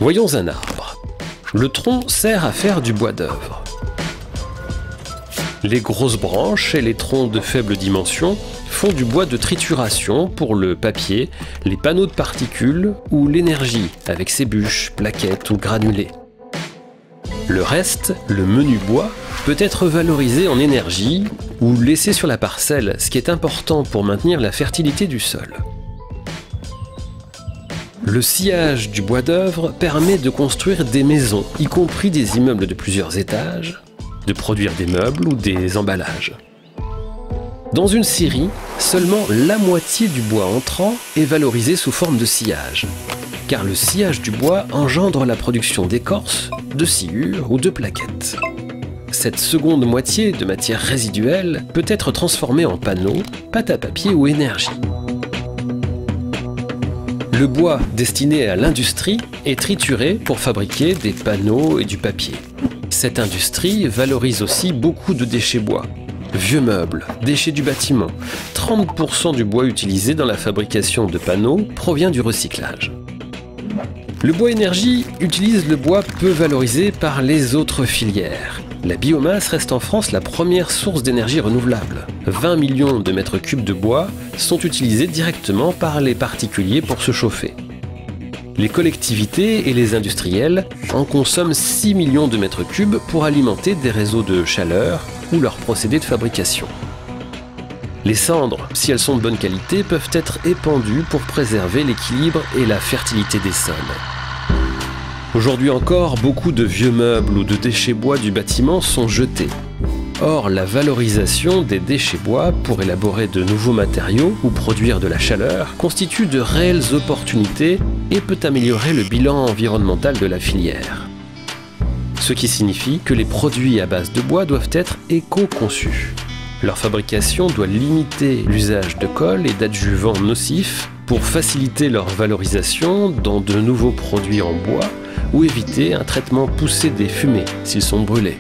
Voyons un arbre. Le tronc sert à faire du bois d'œuvre. Les grosses branches et les troncs de faible dimension font du bois de trituration pour le papier, les panneaux de particules ou l'énergie avec ses bûches, plaquettes ou granulés. Le reste, le menu bois, peut être valorisé en énergie ou laissé sur la parcelle, ce qui est important pour maintenir la fertilité du sol. Le sciage du bois d'œuvre permet de construire des maisons, y compris des immeubles de plusieurs étages, de produire des meubles ou des emballages. Dans une scierie, seulement la moitié du bois entrant est valorisé sous forme de sciage, car le sciage du bois engendre la production d'écorce, de sciure ou de plaquettes. Cette seconde moitié de matière résiduelle peut être transformée en panneaux, pâte à papier ou énergie. Le bois destiné à l'industrie est trituré pour fabriquer des panneaux et du papier. Cette industrie valorise aussi beaucoup de déchets bois. Vieux meubles, déchets du bâtiment. 30% du bois utilisé dans la fabrication de panneaux provient du recyclage. Le bois énergie utilise le bois peu valorisé par les autres filières. La biomasse reste en France la première source d'énergie renouvelable. 20 millions de mètres cubes de bois sont utilisés directement par les particuliers pour se chauffer. Les collectivités et les industriels en consomment 6 millions de mètres cubes pour alimenter des réseaux de chaleur ou leurs procédés de fabrication. Les cendres, si elles sont de bonne qualité, peuvent être épandues pour préserver l'équilibre et la fertilité des sols. Aujourd'hui encore, beaucoup de vieux meubles ou de déchets bois du bâtiment sont jetés. Or, la valorisation des déchets bois pour élaborer de nouveaux matériaux ou produire de la chaleur constitue de réelles opportunités et peut améliorer le bilan environnemental de la filière. Ce qui signifie que les produits à base de bois doivent être éco-conçus. Leur fabrication doit limiter l'usage de colle et d'adjuvants nocifs pour faciliter leur valorisation dans de nouveaux produits en bois ou éviter un traitement poussé des fumées s'ils sont brûlés.